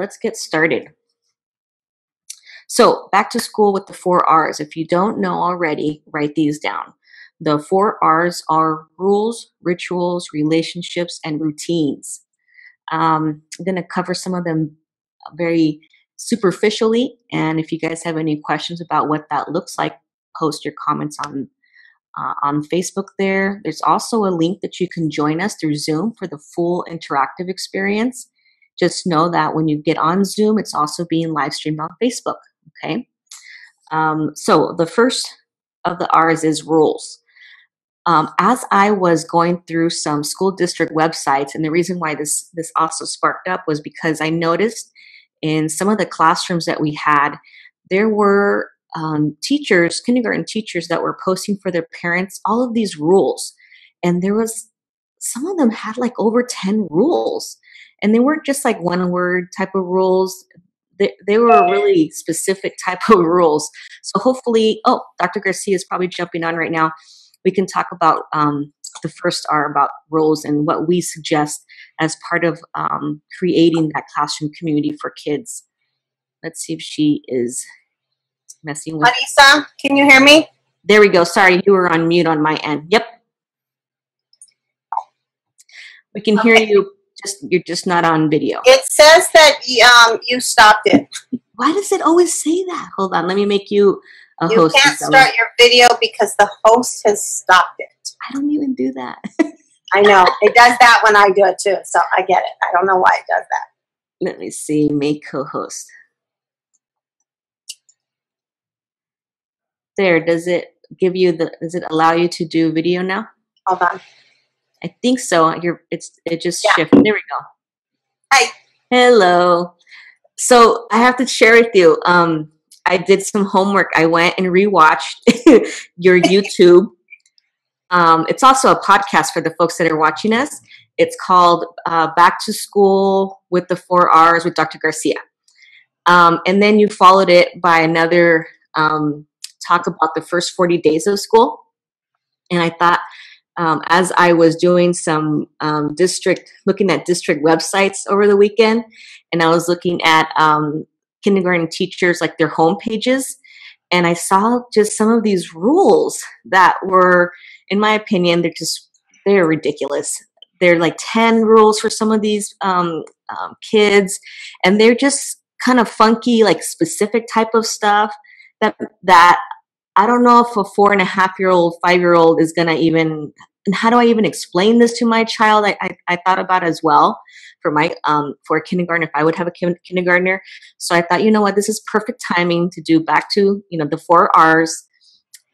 let's get started. So back to school with the 4 R's. If you don't know already, write these down. The 4 R's are rules, rituals, relationships, and routines. I'm going to cover some of them very superficially. And if you guys have any questions about what that looks like, post your comments on Facebook there. There's also a link that you can join us through Zoom for the full interactive experience. Just know that when you get on Zoom, it's also being live streamed on Facebook. Okay. So the first of the R's is rules. As I was going through some school district websites, and the reason why this also sparked up was because I noticed in some of the classrooms that we had, there were teachers, kindergarten teachers, that were posting for their parents all of these rules. And there was, some of them had like over 10 rules. And they weren't just like one word type of rules. They were really specific type of rules. So hopefully, Dr. Garcia is probably jumping on right now. We can talk about the first R, about rules, and what we suggest as part of creating that classroom community for kids. Let's see if she is messing with. Marisa, can you hear me? There we go. Sorry, you were on mute on my end. Yep. We can hear you. You're just not on video. It says that you stopped it. Why does it always say that? Hold on. Let me make you a host. You can't start your video because the host has stopped it. I don't even do that. I know. It does that when I do it too. So I get it. I don't know why it does that. Let me see. Make co-host. There. Does it give you does it allow you to do video now? Hold on. I think so. It just shifted. There we go. Hi. Hello. So I have to share with you. I did some homework. I went and rewatched your YouTube. It's also a podcast for the folks that are watching us. It's called Back to School with the 4 R's with Dr. Garcia. And then you followed it by another talk about the first 40 days of school. And I thought, as I was doing some looking at district websites over the weekend, and I was looking at kindergarten teachers, like their home pages, and I saw just some of these rules that were, in my opinion, they're ridiculous. They're like 10 rules for some of these kids, and they're just kind of funky, like specific type of stuff that I don't know if a 4.5-year-old, 5-year-old is gonna even, and how do I even explain this to my child? I thought about as well for kindergarten, if I would have a kindergartner. So I thought, you know what, this is perfect timing to do back to, the 4 R's,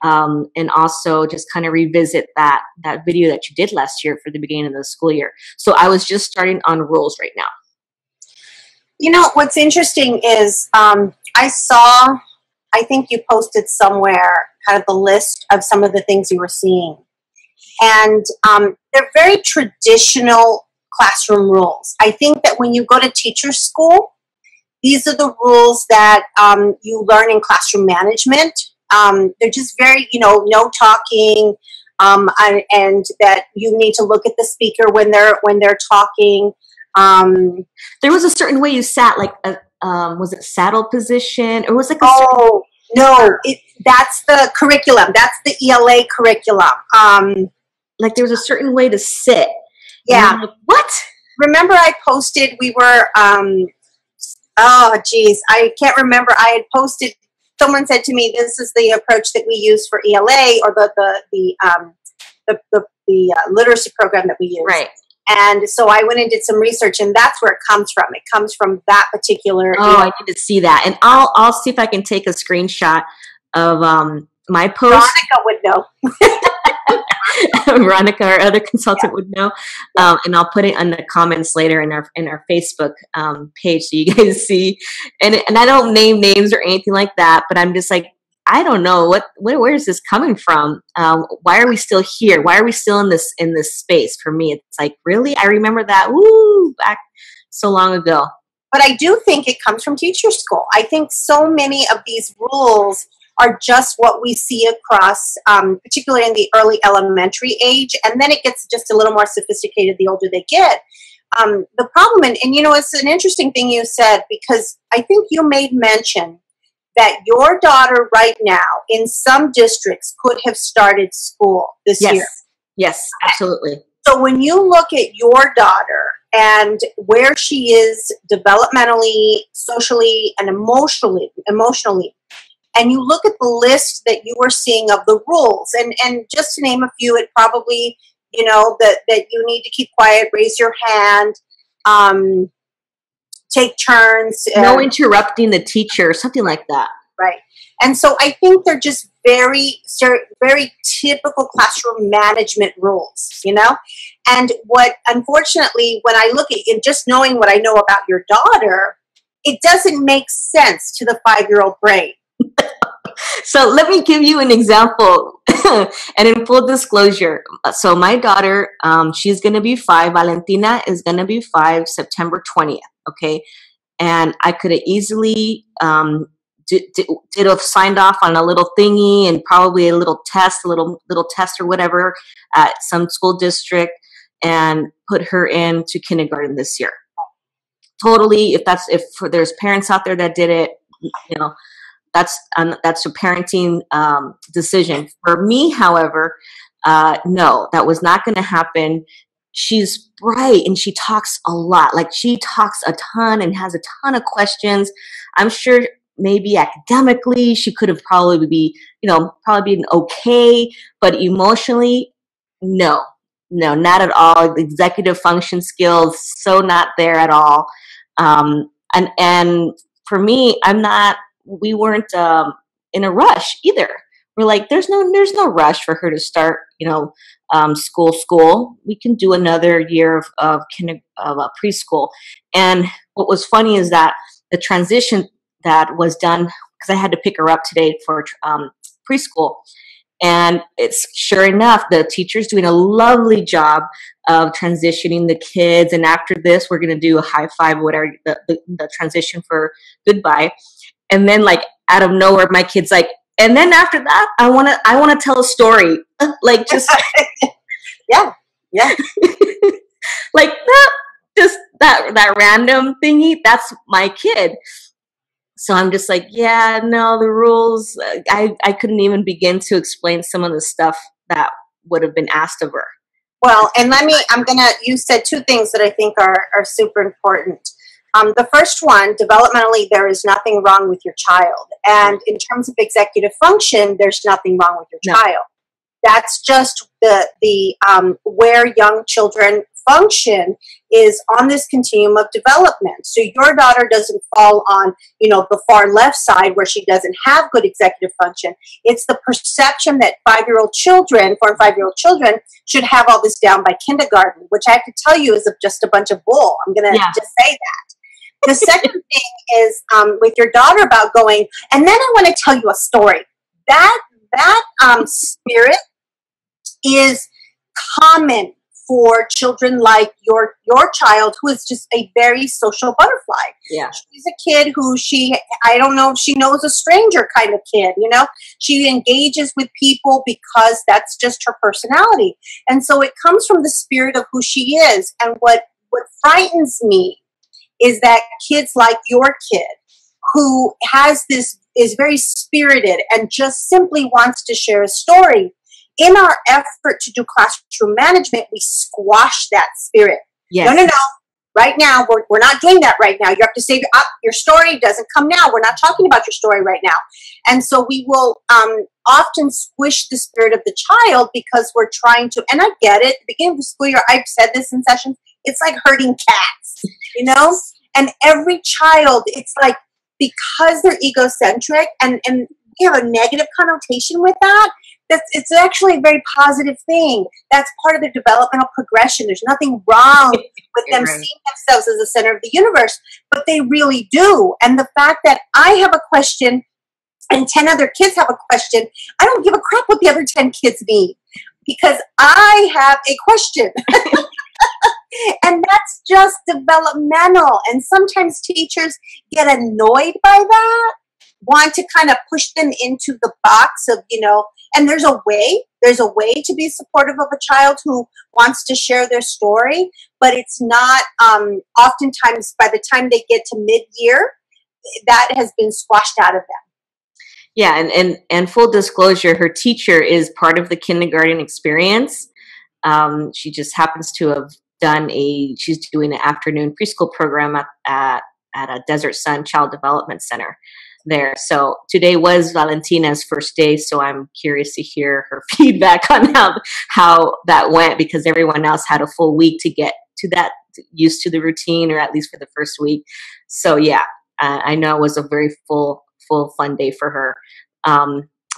and also just kind of revisit that video that you did last year for the beginning of the school year. So I was just starting on rules right now. You know, what's interesting is I think you posted somewhere kind of the list of some of the things you were seeing. And they're very traditional classroom rules. I think that when you go to teacher school, these are the rules that you learn in classroom management. They're just very, no talking, and that you need to look at the speaker when they're talking. There was a certain way you sat, like was it saddle position, or was it? That's the curriculum. That's the ELA curriculum. Like there was a certain way to sit. Yeah. Like, what? Remember I posted, we were, I can't remember. I had posted, someone said to me, this is the approach that we use for ELA, or the literacy program that we use. Right. And so I went and did some research, and that's where it comes from. It comes from that particular. I need to see that, and I'll see if I can take a screenshot of my post. Veronica would know. Veronica, our other consultant, would know, and I'll put it in the comments later in our Facebook page so you guys see. And I don't name names or anything like that, but I'm just like, I don't know where is this coming from? Why are we still here? Why are we still in this space? For me, it's like, really? I remember that back so long ago. But I do think it comes from teacher school. I think so many of these rules are just what we see across, particularly in the early elementary age, and then it gets just a little more sophisticated the older they get. the problem, and you know, it's an interesting thing you said, because I think you made mention that your daughter right now in some districts could have started school this Yes. year. Yes, absolutely. So when you look at your daughter and where she is developmentally, socially, and emotionally, and you look at the list that you were seeing of the rules, and just to name a few, it probably, you know, that you need to keep quiet, raise your hand, take turns. No interrupting the teacher, something like that. Right. And so I think they're just very typical classroom management rules, you know? And what, unfortunately, when I look at it, just knowing what I know about your daughter, it doesn't make sense to the 5-year-old brain. So let me give you an example. And in full disclosure, so my daughter, she's going to be 5. Valentina is going to be 5 September 20th. Okay. And I could have easily did have signed off on a little thingy and probably a little test, a little test or whatever at some school district, and put her into kindergarten this year. Totally. If there's parents out there that did it, you know, that's a parenting decision. For me, however, no, that was not going to happen. She's bright and she talks a lot. Like, she talks a ton and has a ton of questions. I'm sure maybe academically she could have probably been okay, but emotionally, no, not at all. The executive function skills, so not there at all. And for me, we weren't in a rush either. We're like, there's no rush for her to start, school. We can do another year of preschool. And what was funny is that the transition that was done, because I had to pick her up today for preschool, and it's sure enough, the teacher's doing a lovely job of transitioning the kids. And after this, we're going to do a high five, whatever, the transition for goodbye. And then, like, out of nowhere, my kid's like, and then after that, I want to tell a story. Like, just yeah. Like that, just that random thingy. That's my kid. So I'm just like, yeah, no, the rules. I couldn't even begin to explain some of the stuff that would have been asked of her. Well, and you said 2 things that I think are super important. The first one, developmentally, there is nothing wrong with your child. And in terms of executive function, there's nothing wrong with your child. That's just the where young children function is on this continuum of development. So your daughter doesn't fall on, the far left side where she doesn't have good executive function. It's the perception that 4 and 5-year-old children should have all this down by kindergarten, which I have to tell you is just a bunch of bull. I'm going to just say that. The second thing is with your daughter about going, and then I want to tell you a story. That spirit is common for children like your child, who is just a very social butterfly. Yeah. She's a kid who I don't know if she knows a stranger kind of kid, She engages with people because that's just her personality. And so it comes from the spirit of who she is. And what frightens me is that kids like your kid, who is very spirited and just simply wants to share a story, in our effort to do classroom management, we squash that spirit. Yes. No. Right now, we're not doing that right now. You have to say, your story doesn't come now. We're not talking about your story right now. And so we will often squish the spirit of the child because we're trying to, and I get it, at the beginning of the school year, I've said this in sessions, it's like herding cats, And every child, it's like, because they're egocentric and we have a negative connotation with that, it's actually a very positive thing. That's part of their developmental progression. There's nothing wrong with them seeing themselves as the center of the universe, but they really do. And the fact that I have a question and 10 other kids have a question, I don't give a crap what the other 10 kids need, because I have a question. And that's just developmental. And sometimes teachers get annoyed by that, want to kind of push them into the box of, and there's a way to be supportive of a child who wants to share their story. but it's not, oftentimes by the time they get to mid-year, that has been squashed out of them. Yeah, and full disclosure, her teacher is part of the kindergarten experience. She just happens to have she's doing an afternoon preschool program at a Desert Sun Child Development Center there. So today was Valentina's first day, so I'm curious to hear her feedback on how that went, because everyone else had a full week to get to that, used to the routine, or at least for the first week. So yeah, I know it was a very full fun day for her.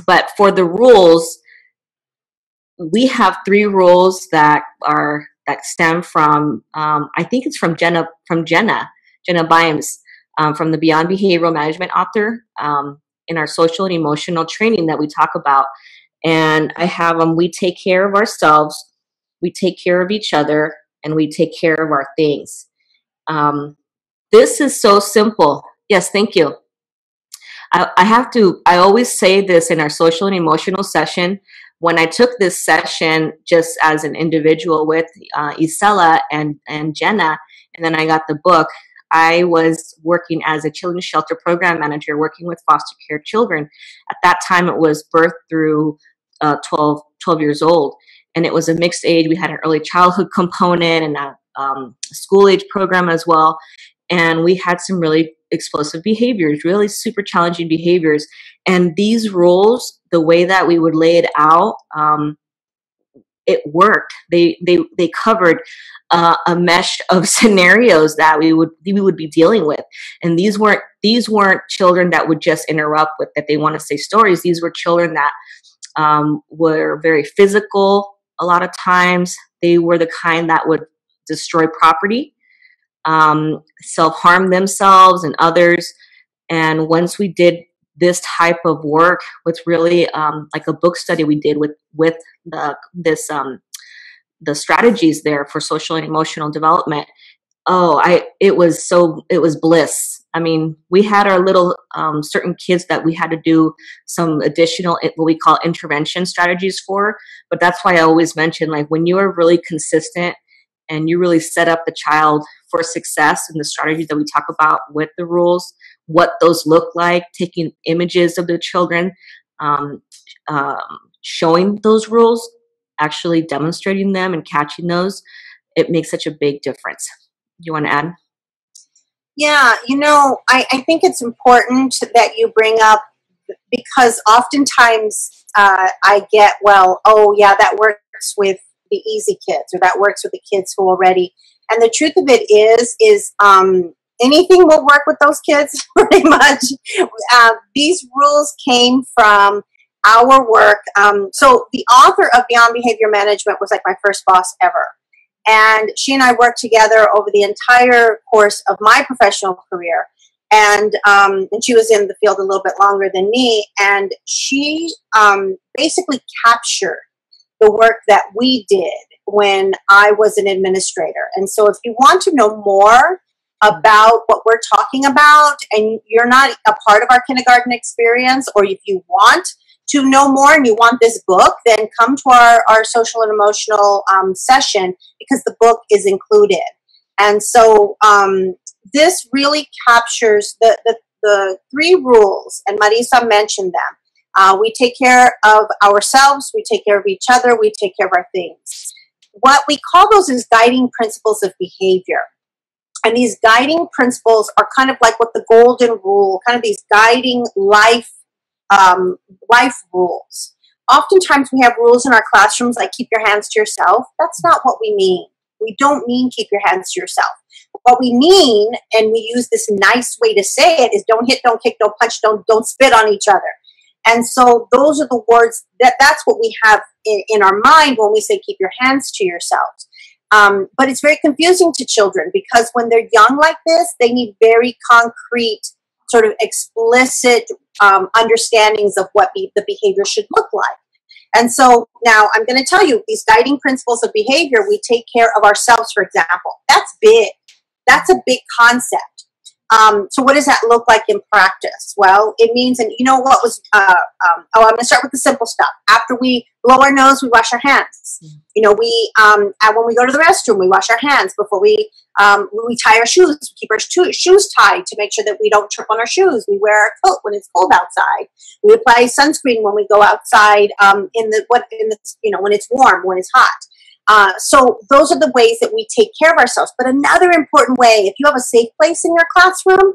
But for the rules, we have 3 rules that stem from, I think it's from Jenna Byams, from the Beyond Behavioral Management author, in our social and emotional training that we talk about. And I have them: we take care of ourselves, we take care of each other, and we take care of our things. This is so simple. Yes, thank you. I always say this in our social and emotional session. When I took this session just as an individual with Isela and Jenna, and then I got the book, I was working as a children's shelter program manager, working with foster care children. At that time, it was birth through 12 years old. And it was a mixed age. We had an early childhood component and a school age program as well. And we had some really explosive behaviors, really super challenging behaviors. And these rules, the way that we would lay it out, it worked. They covered a mesh of scenarios that we would be dealing with. And these weren't children that would just interrupt with that they want to say stories. These were children that were very physical. A lot of times, they were the kind that would destroy property, self-harm themselves and others. And once we did this type of work with really like a book study we did with the strategies there for social and emotional development, it was bliss. I mean, we had our little certain kids that we had to do some additional, what we call intervention strategies for. But that's why I always mention, like, when you are really consistent and you really set up the child for success in the strategies that we talk about with the rules, what those look like, taking images of the children, showing those rules, actually demonstrating them and catching those, it makes such a big difference. Do you want to add? Yeah, I think it's important that you bring up, because oftentimes I get, well, oh yeah, that works with the easy kids, or that works with the kids who already. And the truth of it is anything will work with those kids pretty much. These rules came from our work. So the author of Beyond Behavior Management was like my first boss ever. And she and I worked together over the entire course of my professional career. And she was in the field a little bit longer than me. And she basically captured the work that we did when I was an administrator. And so if you want to know more about what we're talking about, and you're not a part of our kindergarten experience, or if you want to know more and you want this book, then come to our social and emotional session, because the book is included. And so this really captures the 3 rules, and Marisa mentioned them. We take care of ourselves, we take care of each other, we take care of our things. What we call those is guiding principles of behavior. And these guiding principles are kind of like what the golden rule, kind of these guiding life rules. Oftentimes we have rules in our classrooms like keep your hands to yourself. That's not what we mean. We don't mean keep your hands to yourself. What we mean, and we use this nice way to say it, is don't hit, don't kick, don't punch, don't spit on each other. And so those are the words, that's what we have in our mind when we say keep your hands to yourselves. But it's very confusing to children, because when they're young like this, they need very concrete, sort of explicit understandings of what the behavior should look like. And so now I'm going to tell you these guiding principles of behavior. We take care of ourselves, for example. That's big. That's a big concept. So what does that look like in practice? Well, it means, and you know what was, I'm going to start with the simple stuff. After we blow our nose, we wash our hands. You know, and when we go to the restroom, we wash our hands before we tie our shoes. We keep our shoes tied to make sure that we don't trip on our shoes. We wear our coat when it's cold outside. We apply sunscreen when we go outside when it's warm, when it's hot. So those are the ways that we take care of ourselves. But another important way, if you have a safe place in your classroom,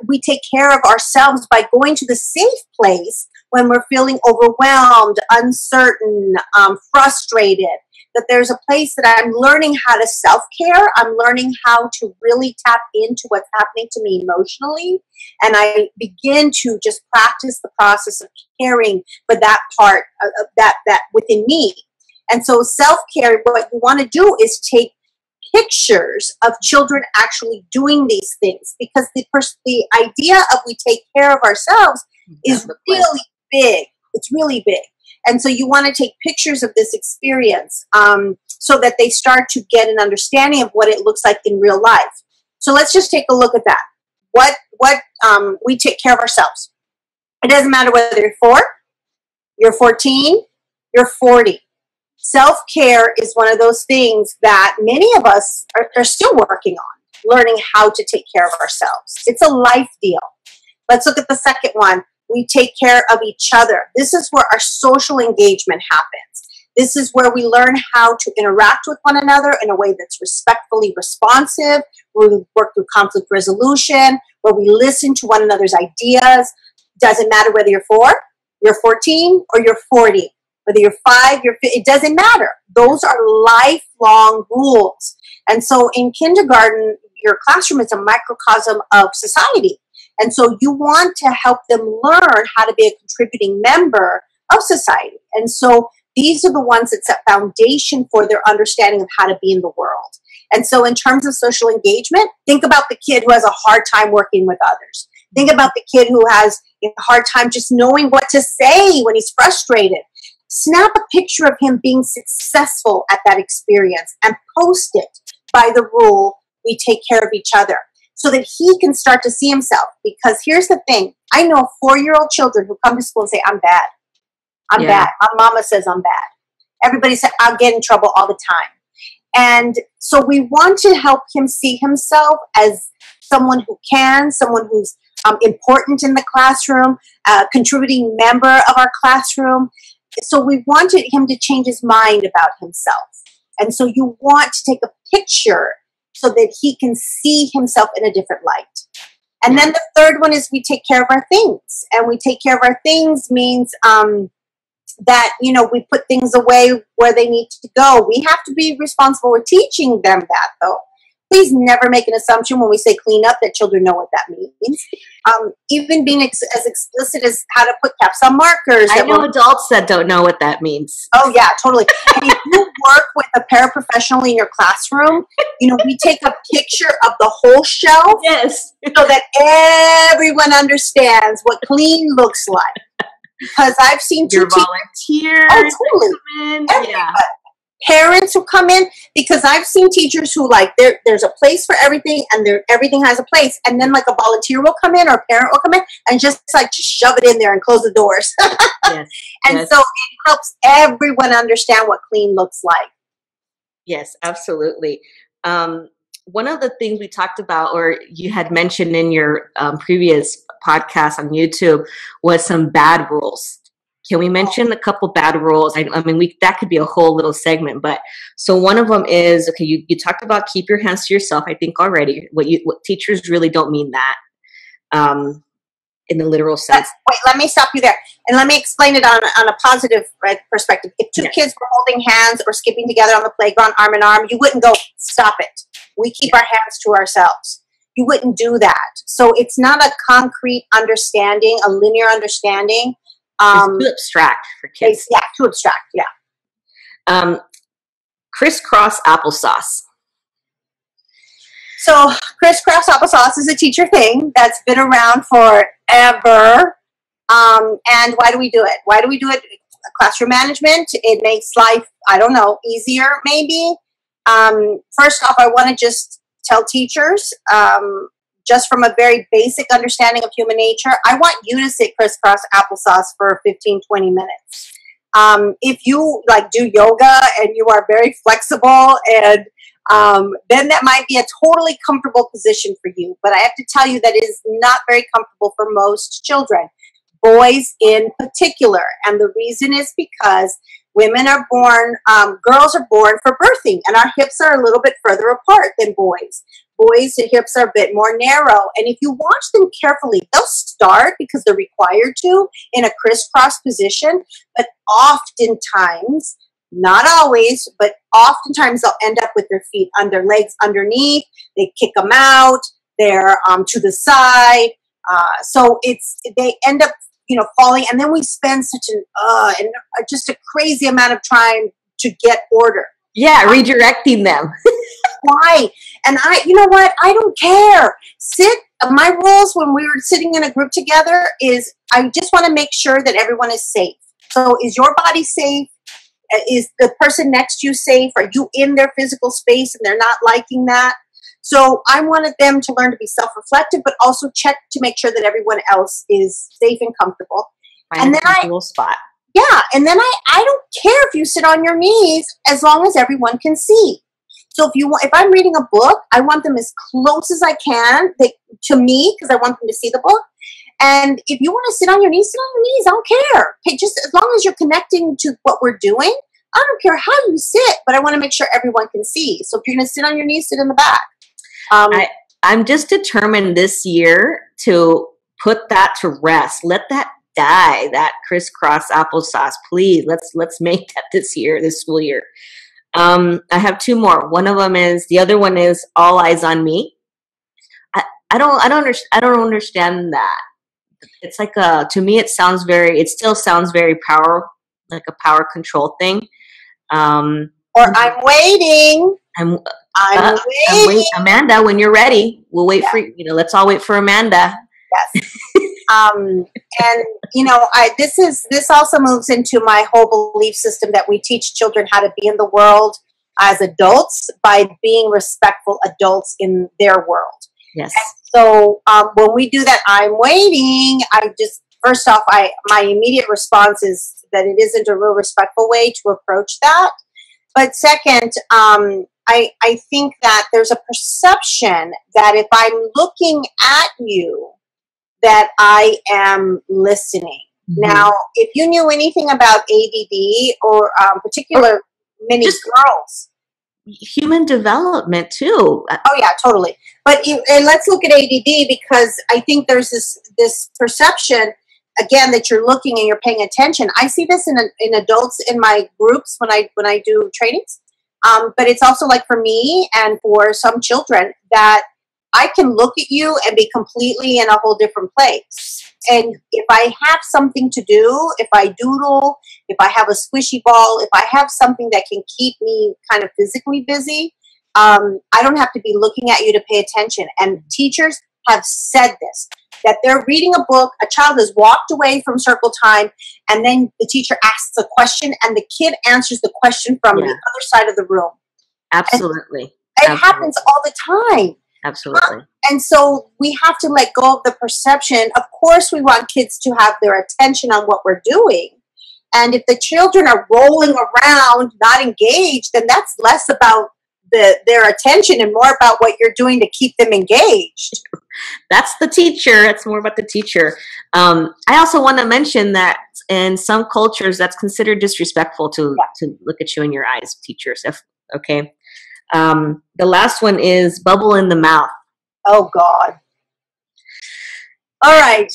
we take care of ourselves by going to the safe place when we're feeling overwhelmed, uncertain, frustrated. That there's a place that I'm learning how to self-care. I'm learning how to really tap into what's happening to me emotionally. And I begin to just practice the process of caring for that part of that within me. And so self-care, what you want to do is take pictures of children actually doing these things, because the idea of we take care of ourselves is really big. It's really big. And so you want to take pictures of this experience so that they start to get an understanding of what it looks like in real life. So let's just take a look at that. We take care of ourselves. It doesn't matter whether you're 4, you're 14, you're 40. Self-care is one of those things that many of us are still working on, learning how to take care of ourselves. It's a life deal. Let's look at the second one. We take care of each other. This is where our social engagement happens. This is where we learn how to interact with one another in a way that's respectfully responsive, where we work through conflict resolution, where we listen to one another's ideas. Doesn't matter whether you're 4, you're 14, or you're 40. Whether you're 5, it doesn't matter. Those are lifelong rules. And so in kindergarten, your classroom is a microcosm of society. And so you want to help them learn how to be a contributing member of society. And so these are the ones that set foundation for their understanding of how to be in the world. And so in terms of social engagement, think about the kid who has a hard time working with others. Think about the kid who has a hard time just knowing what to say when he's frustrated. Snap a picture of him being successful at that experience and post it by the rule, we take care of each other, so that he can start to see himself. Because here's the thing. I know 4-year-old children who come to school and say, I'm bad. I'm bad. My mama says I'm bad. Everybody said I'll get in trouble all the time. And so we want to help him see himself as someone who can, someone who's important in the classroom, a contributing member of our classroom. So we wanted him to change his mind about himself. And so you want to take a picture so that he can see himself in a different light. And then the third one is we take care of our things. And we take care of our things means that, we put things away where they need to go. We have to be responsible. We're teaching them that, though. Please never make an assumption when we say clean up that children know what that means. Even being as explicit as how to put caps on markers. I know adults that don't know what that means. Oh, yeah, totally. And if you work with a paraprofessional in your classroom, we take a picture of the whole shelf. Yes. So that everyone understands what clean looks like. Because I've seen your volunteers. Oh, totally. Everybody. Parents who come in, because I've seen teachers who there's a place for everything, and everything has a place, and then a volunteer will come in or a parent will come in and just shove it in there and close the doors. Yes. And so it helps everyone understand what clean looks like. Yes, absolutely. One of the things we talked about, or you had mentioned in your previous podcast on YouTube, was some bad rules. Can we mention a couple bad rules? I mean, that could be a whole little segment, but so one of them is, okay, you talked about keep your hands to yourself, I think already. What teachers really don't mean that in the literal sense. Wait, let me stop you there. And let me explain it on a positive perspective. If 2 kids were holding hands or skipping together on the playground arm in arm, you wouldn't go, stop it. We keep our hands to ourselves. You wouldn't do that. So it's not a concrete understanding, a linear understanding. It's too abstract for kids. Yeah, too abstract, yeah. Crisscross applesauce. So crisscross applesauce is a teacher thing that's been around forever. And why do we do it? Why do we do it? Classroom management. It makes life, I don't know, easier maybe. First off, I want to just tell teachers, just from a very basic understanding of human nature, I want you to sit crisscross applesauce for 15, 20 minutes. If you like do yoga and you are very flexible, and then that might be a totally comfortable position for you. But I have to tell you that it is not very comfortable for most children, boys in particular. And the reason is because women are born, girls are born for birthing, and our hips are a little bit further apart than boys. Boys' hips are a bit more narrow. And if you watch them carefully, they'll start, because they're required to, in a crisscross position. But oftentimes, not always, but oftentimes they'll end up with their feet under legs underneath. They kick them out. They're to the side. So they end up, falling. And then we spend such just a crazy amount of time to get order. Yeah, redirecting them. Why? And you know what? I don't care. My rules when we were sitting in a group together is I just want to make sure that everyone is safe. So is your body safe? Is the person next to you safe? Are you in their physical space and they're not liking that? So I wanted them to learn to be self-reflective, but also check to make sure that everyone else is safe and comfortable. Find a comfortable spot. Yeah, and then I don't care if you sit on your knees as long as everyone can see. So if I'm reading a book, I want them as close as I can to me, because I want them to see the book. And if you want to sit on your knees, sit on your knees. I don't care. Okay, just as long as you're connecting to what we're doing, I don't care how you sit, but I want to make sure everyone can see. So if you're going to sit on your knees, sit in the back. I'm just determined this year to put that to rest. Let that die, that crisscross applesauce. Please, let's make that this school year. I have two more. The other one is all eyes on me. I don't understand that. It's like to me, it still sounds very like a power control thing. Or I'm waiting. I'm waiting. Amanda, when you're ready, we'll wait for you. Let's all wait for Amanda. Yes. And this also moves into my whole belief system that we teach children how to be in the world as adults by being respectful adults in their world. Yes. And so when we do that, I'm waiting. First off, my immediate response is that it isn't a real respectful way to approach that. But second, I think that there's a perception that if I'm looking at you, that I am listening. Mm-hmm. Now, if you knew anything about ADD or particular many girls. Human development too. Oh yeah, totally. But let's look at ADD, because I think there's this perception, again, that you're looking and you're paying attention. I see this in adults in my groups when I do trainings. But it's also like for me and for some children that I can look at you and be completely in a whole different place. And if I have something to do, if I doodle, if I have a squishy ball, if I have something that can keep me kind of physically busy, I don't have to be looking at you to pay attention. And teachers have said this, that they're reading a book, a child has walked away from circle time, and then the teacher asks a question and the kid answers the question from the other side of the room. Absolutely. It happens all the time. Absolutely. And so we have to let go of the perception. Of course, we want kids to have their attention on what we're doing. And if the children are rolling around, not engaged, then that's less about their attention and more about what you're doing to keep them engaged. That's the teacher. It's more about the teacher. I also want to mention that in some cultures, that's considered disrespectful to look at you in your eyes, teachers. Okay. The last one is bubble in the mouth. Oh, God. All right.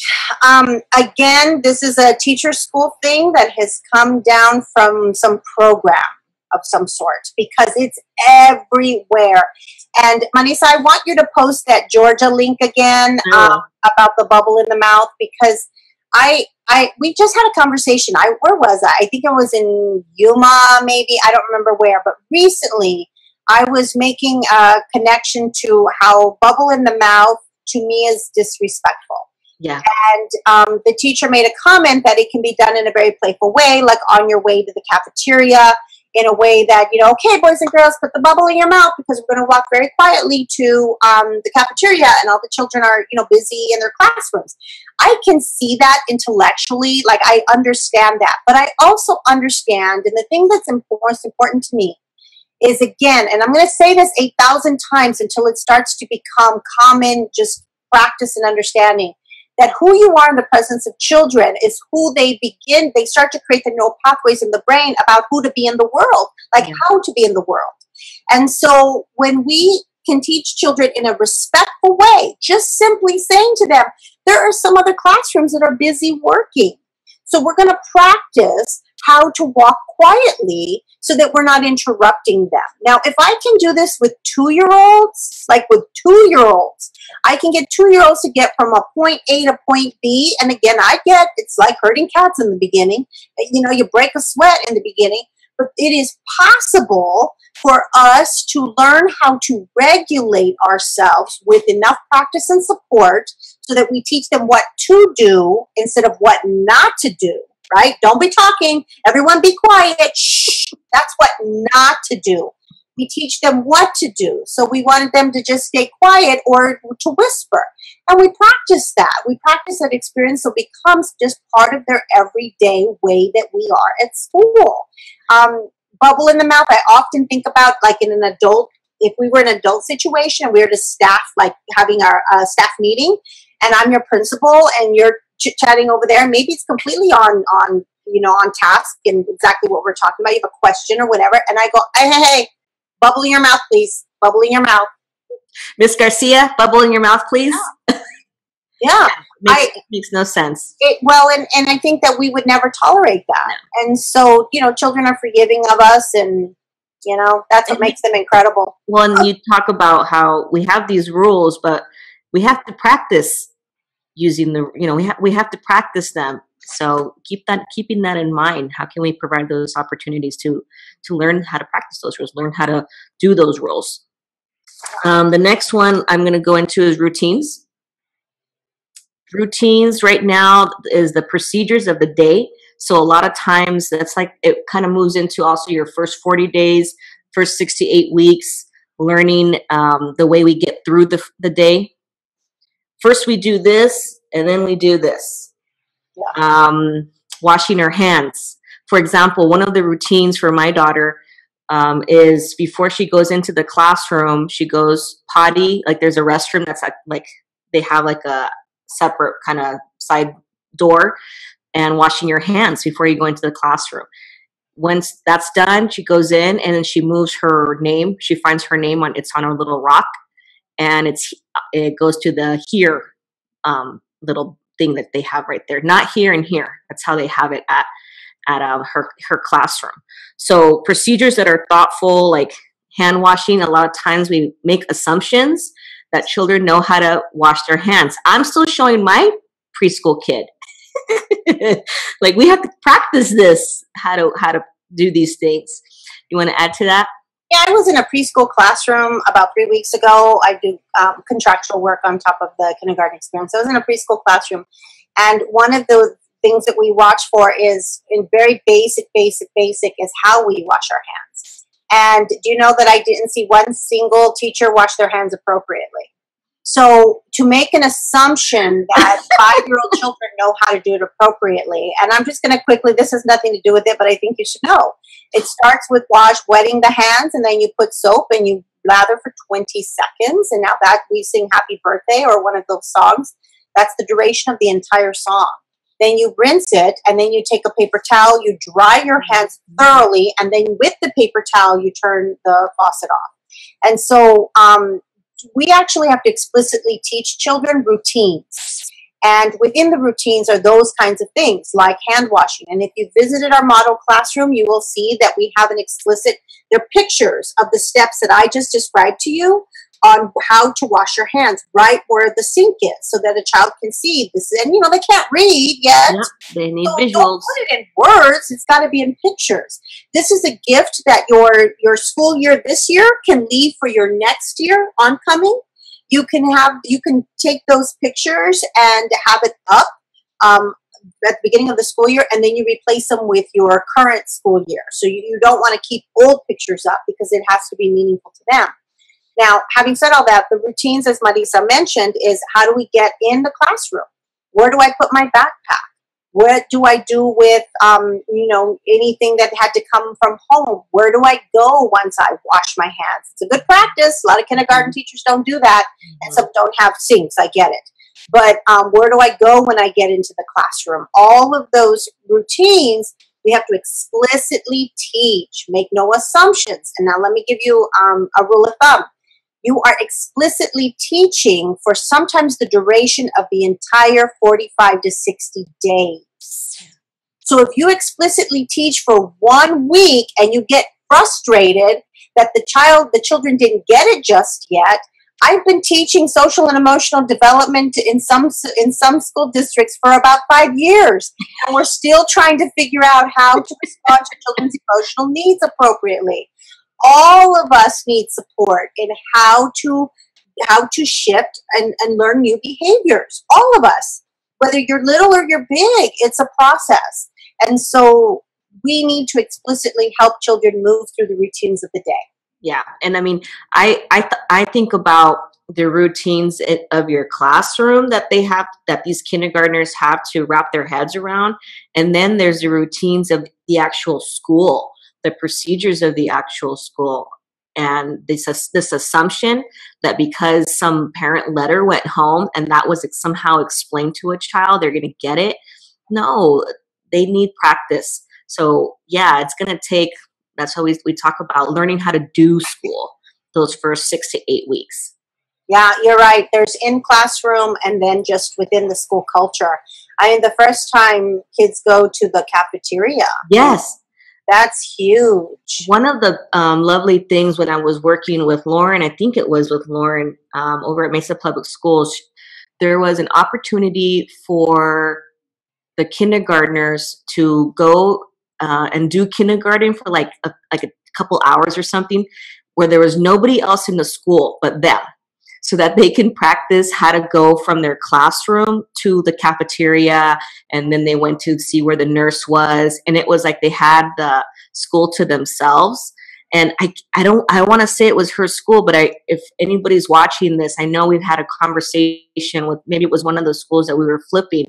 Again, this is a teacher school thing that has come down from some program of some sort, because it's everywhere. And Marisa, I want you to post that Georgia link again about the bubble in the mouth, because we just had a conversation. Where was I? I think I was in Yuma, maybe. I don't remember where, but recently I was making a connection to how bubble in the mouth to me is disrespectful. Yeah. And the teacher made a comment that it can be done in a very playful way, like on your way to the cafeteria. in a way that, okay, boys and girls, put the bubble in your mouth because we're going to walk very quietly to the cafeteria and all the children are, busy in their classrooms. I can see that intellectually, like I understand that, but I also understand, and the thing that's most important to me is, again, and I'm going to say this 8,000 times until it starts to become common, just practice and understanding, that who you are in the presence of children is who they start to create the neural pathways in the brain about who to be in the world, like how to be in the world. And so when we can teach children in a respectful way, just simply saying to them, there are some other classrooms that are busy working. So we're going to practice how to walk quietly so that we're not interrupting them. Now, if I can do this with 2-year-olds, I can get 2-year-olds to get from a point A to point B. And again, it's like herding cats in the beginning. You break a sweat in the beginning, but it is possible for us to learn how to regulate ourselves with enough practice and support so that we teach them what to do instead of what not to do. Right? Don't be talking. Everyone be quiet. Shh. That's what not to do. We teach them what to do. So we wanted them to just stay quiet or to whisper. And we practice that. We practice that experience so it becomes just part of their everyday way that we are at school. Bubble in the mouth, I often think about like in an adult, if we were in an adult situation and we were to staff, like having our staff meeting, and I'm your principal and you're chit-chatting over there, maybe it's completely on task and exactly what we're talking about. You have a question or whatever, and I go, hey, bubble in your mouth, please. Bubble in your mouth. Miss Garcia, bubble in your mouth, please. Yeah. Makes no sense. And I think that we would never tolerate that. No. And so, children are forgiving of us, and, that's what makes them incredible. Well, and you talk about how we have these rules, but we have to practice using we have to practice them. So keeping that in mind. How can we provide those opportunities to learn how to practice those rules, learn how to do those rules? The next one I'm going to go into is routines. Routines right now is the procedures of the day. So a lot of times that's like, it kind of moves into also your first 40 days, first 6 to 8 weeks, learning the way we get through the day. First we do this, and then we do this. Yeah. Washing our hands. For example, one of the routines for my daughter is before she goes into the classroom, she goes potty. Like there's a restroom that's like they have like a separate kind of side door, and washing your hands before you go into the classroom. Once that's done, she goes in and then she moves her name. She finds her name it's on a little rock, and it goes to the here little thing that they have right there. Not here and here. That's how they have it at her classroom. So procedures that are thoughtful, like hand washing. A lot of times we make assumptions that children know how to wash their hands. I'm still showing my preschool kid. Like we have to practice this, how to do these things. You want to add to that? Yeah, I was in a preschool classroom about 3 weeks ago. I do contractual work on top of the kindergarten experience. I was in a preschool classroom, and one of the things that we watch for is in very basic is how we wash our hands. And do you know that I didn't see one single teacher wash their hands appropriately? So to make an assumption that 5-year-old children know how to do it appropriately, and I'm just going to quickly, this has nothing to do with it, but I think you should know. It starts with wetting the hands, and then you put soap and you lather for 20 seconds. And now that we sing Happy Birthday or one of those songs, that's the duration of the entire song. Then you rinse it, and then you take a paper towel, you dry your hands thoroughly, and then with the paper towel, you turn the faucet off. And so we actually have to explicitly teach children routines. And within the routines are those kinds of things like hand washing. And if you visited our model classroom, you will see that we have an explicit, there are pictures of the steps that I just described to you on how to wash your hands right where the sink is so that a child can see this. And, they can't read yet. Yep, they need visuals. Don't put it in words. It's got to be in pictures. This is a gift that your school year this year can leave for your next year oncoming. You can take those pictures and have it up at the beginning of the school year, and then you replace them with your current school year. So you don't want to keep old pictures up because it has to be meaningful to them. Now, having said all that, the routines, as Marisa mentioned, is how do we get in the classroom? Where do I put my backpack? What do I do with, anything that had to come from home? Where do I go once I wash my hands? It's a good practice. A lot of kindergarten teachers don't do that, and some don't have sinks. I get it. But where do I go when I get into the classroom? All of those routines, we have to explicitly teach. Make no assumptions. And now let me give you a rule of thumb. You are explicitly teaching for sometimes the duration of the entire 45 to 60 days. So if you explicitly teach for 1 week and you get frustrated that the children didn't get it just yet, I've been teaching social and emotional development in some school districts for about 5 years, and we're still trying to figure out how to respond to children's emotional needs appropriately. All of us need support in how to shift and learn new behaviors. All of us, whether you're little or you're big, it's a process. And so we need to explicitly help children move through the routines of the day. Yeah, and I mean, I think about the routines of your classroom that these kindergartners have to wrap their heads around, and then there's the routines of the actual school, the procedures of the actual school, and this assumption that because some parent letter went home and that was somehow explained to a child, they're going to get it. No, they need practice. So yeah, it's going to take. That's how we talk about learning how to do school those first 6 to 8 weeks. Yeah, you're right. There's in classroom and then just within the school culture. I mean, the first time kids go to the cafeteria. Yes. That's huge. One of the lovely things when I was working with Lauren, I think it was with Lauren over at Mesa Public Schools, there was an opportunity for the kindergartners to go and do kindergarten for like a couple hours or something, where there was nobody else in the school but them, so that they can practice how to go from their classroom to the cafeteria. And then they went to see where the nurse was, and it was like they had the school to themselves. And I want to say it was her school, but if anybody's watching this, I know we've had a conversation with, maybe it was one of those schools that we were flipping.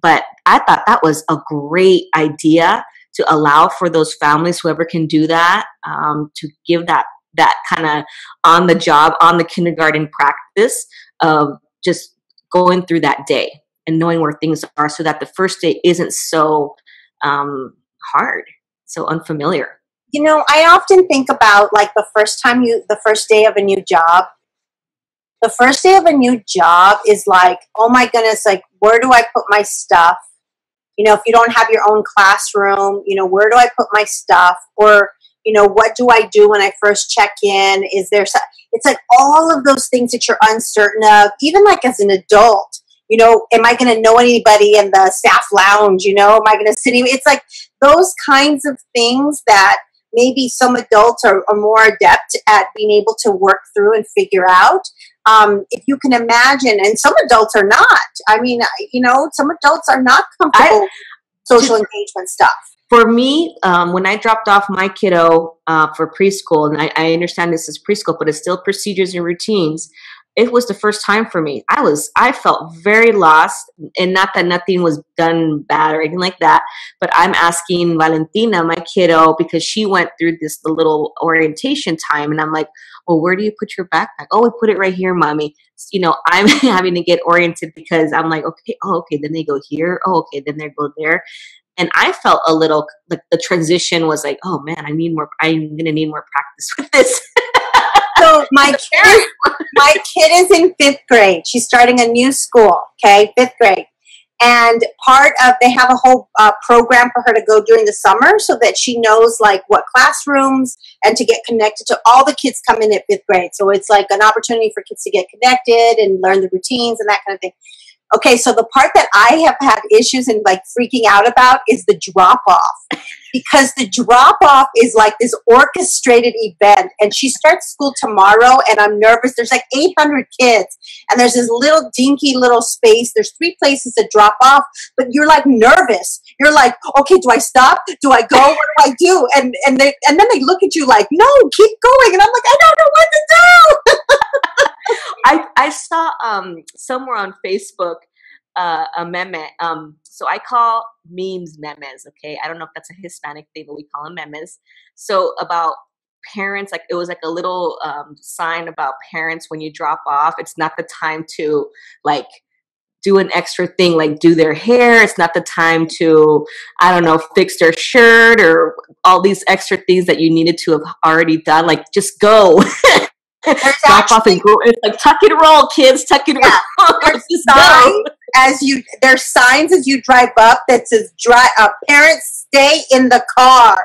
But I thought that was a great idea to allow for those families, whoever can do that, to give that kind of on the job, on the kindergarten practice of just going through that day and knowing where things are, so that the first day isn't so hard, so unfamiliar. You know, I often think about like the first day of a new job. The first day of a new job is like, oh my goodness, like, where do I put my stuff? You know, if you don't have your own classroom, you know, where do I put my stuff? Or, you know, what do I do when I first check in? It's like all of those things that you're uncertain of, even like as an adult. You know, am I going to know anybody in the staff lounge? You know, am I going to sit? It's like those kinds of things that maybe some adults are more adept at being able to work through and figure out. If you can imagine, and some adults are not. I mean, you know, some adults are not comfortable with social engagement stuff. For me, when I dropped off my kiddo for preschool, and I understand this is preschool, but it's still procedures and routines, it was the first time for me. I felt very lost, and not that nothing was done bad or anything like that, but I'm asking Valentina, my kiddo, because she went through the little orientation time, and I'm like, well, where do you put your backpack? Oh, we put it right here, mommy. You know, I'm having to get oriented because I'm like, okay, then they go here. Oh, okay, then they go there. And I felt a little, like the transition was like, oh man, I'm going to need more practice with this. So my kid is in 5th grade. She's starting a new school, okay, 5th grade. And they have a whole program for her to go during the summer so that she knows like what classrooms and to get connected to all the kids come in at 5th grade. So it's like an opportunity for kids to get connected and learn the routines and that kind of thing. Okay, so the part that I have had issues and like freaking out about is the drop off. Because the drop off is like this orchestrated event, and she starts school tomorrow, and I'm nervous. There's like 800 kids, and there's this little dinky little space. There's 3 places to drop off, but you're like nervous. You're like, okay, do I stop? Do I go? What do I do? And then they look at you like, no, keep going. And I'm like, I don't know what to do. I saw somewhere on Facebook a meme. So I call memes memes. Okay, I don't know if that's a Hispanic thing, but we call them memes. So about parents, like it was like a little sign about parents when you drop off. It's not the time to like do an extra thing, like do their hair. It's not the time to, I don't know, fix their shirt or all these extra things that you needed to have already done. Like just go. Drop off and go. It's like tuck and roll, kids. Tuck and roll. There's Just signs go. there's signs as you drive up that says parents stay in the car.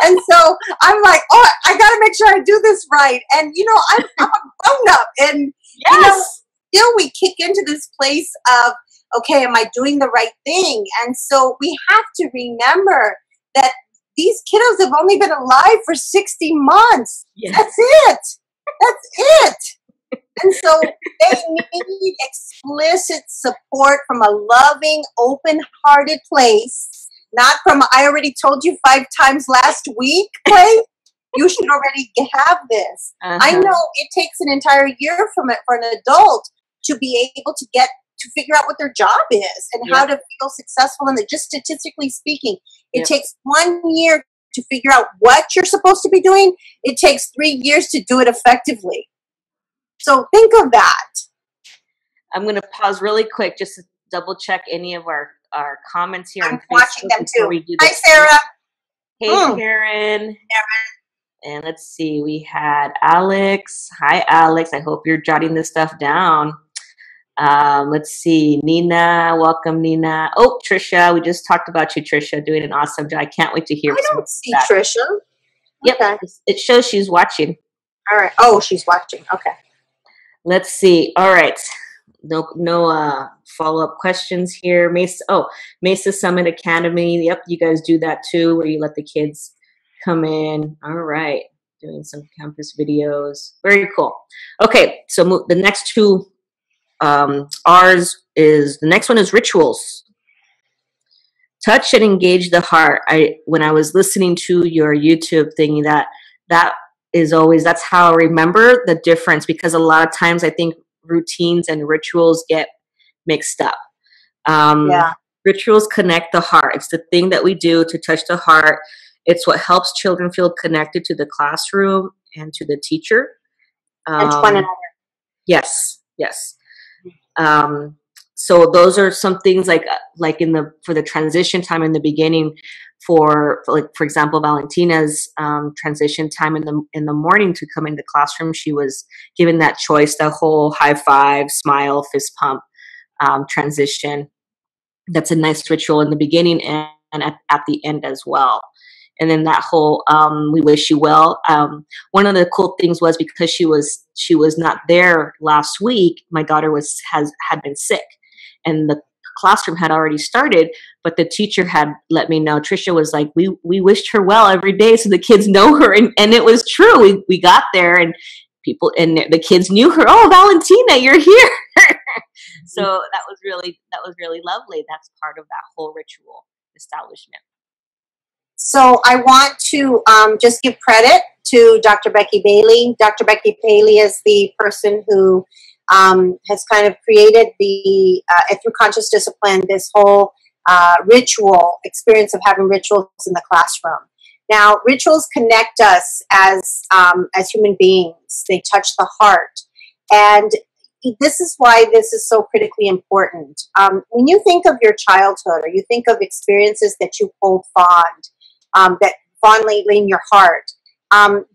And so I'm like, oh, I got to make sure I do this right. And you know, I'm a grown up, and you know, still we kick into this place of, okay, am I doing the right thing? And so we have to remember that these kiddos have only been alive for 60 months. Yes. That's it. That's it. And so they need explicit support from a loving, open-hearted place, not from, I already told you 5 times last week place. You should already have this. I know it takes an entire year for an adult to be able to get to figure out what their job is and how to feel successful in it. Just statistically speaking, it takes 1 year to figure out what you're supposed to be doing. It takes 3 years to do it effectively. So think of that. I'm going to pause really quick just to double check any of our comments here. I'm watching them too. Hi, Sarah. Hey, Karen. And let's see, we had Alex. Hi, Alex. I hope you're jotting this stuff down. Let's see, Nina. Welcome, Nina. Oh, Trisha. We just talked about you, Trisha, doing an awesome job. I can't wait to hear. I don't see Trisha. Yep, okay. It shows she's watching. All right. Oh, she's watching. Okay. Let's see. All right. No follow-up questions here. Mesa Summit Academy. Yep, you guys do that too, where you let the kids come in. All right. Doing some campus videos. Very cool. Okay, so the next two the next one is rituals. Touch and engage the heart. When I was listening to your YouTube thing, that's how I remember the difference, because a lot of times I think routines and rituals get mixed up. Rituals connect the heart. It's the thing that we do to touch the heart. It's what helps children feel connected to the classroom and to the teacher. And to one another. Yes. So those are some things like for the transition time in the beginning, for example, Valentina's transition time in the morning to come into the classroom, she was given that choice, the whole high five, smile, fist pump transition. That's a nice ritual in the beginning and at the end as well. And then that whole we wish you well. One of the cool things was, because she was not there last week, my daughter had been sick, and the classroom had already started, but the teacher had let me know. Trisha was like, we wished her well every day so the kids know her, and it was true. We got there, and the kids knew her. Oh, Valentina, you're here. So that was really lovely. That's part of that whole ritual establishment. So I want to just give credit to Dr. Becky Bailey. Dr. Becky Bailey is the person who has kind of created through conscious discipline, this whole ritual experience of having rituals in the classroom. Now, rituals connect us as human beings. They touch the heart. And this is why this is so critically important. When you think of your childhood, or you think of experiences that you hold that fondly in your heart,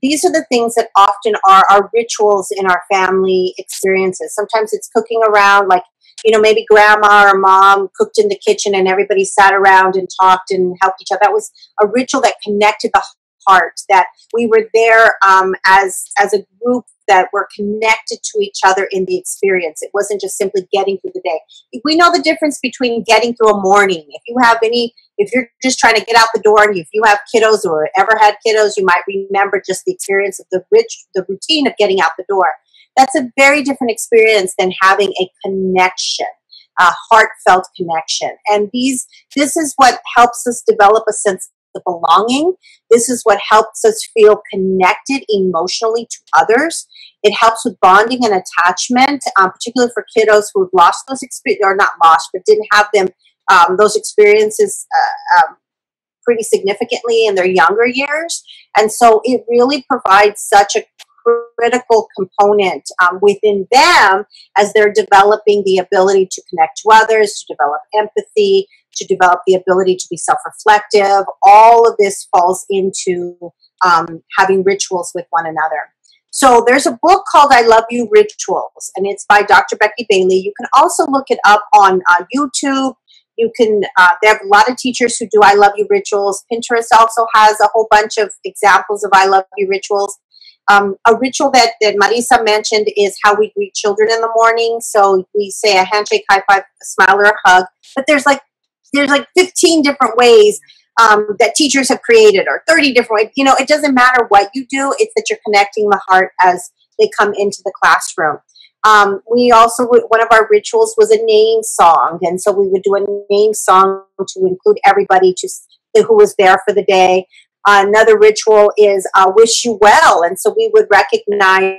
these are the things that often are our rituals in our family experiences. Sometimes it's cooking around, like, maybe grandma or mom cooked in the kitchen and everybody sat around and talked and helped each other. That was a ritual that connected the heart, that we were there as a group that were connected to each other in the experience. It wasn't just simply getting through the day. We know the difference between getting through a morning. If you're just trying to get out the door, and if you have kiddos or ever had kiddos, you might remember just the experience of the routine of getting out the door. That's a very different experience than having a connection, a heartfelt connection. And this is what helps us develop a sense of belonging. This is what helps us feel connected emotionally to others. It helps with bonding and attachment, particularly for kiddos who have lost those experiences, or not lost, but didn't have them those experiences pretty significantly in their younger years. And so it really provides such a critical component within them as they're developing the ability to connect to others, to develop empathy, to develop the ability to be self-reflective. All of this falls into having rituals with one another. So there's a book called I Love You Rituals, and it's by Dr. Becky Bailey. You can also look it up on YouTube. You can, they have a lot of teachers who do I Love You rituals. Pinterest also has a whole bunch of examples of I Love You rituals. A ritual that Marisa mentioned is how we greet children in the morning. So we say a handshake, high five, a smile, or a hug. But there's like 15 different ways that teachers have created, or 30 different ways. You know, it doesn't matter what you do. It's that you're connecting the heart as they come into the classroom. We also, one of our rituals was a name song. And so we would do a name song to include everybody who was there for the day. Another ritual is wish you well. And so we would recognize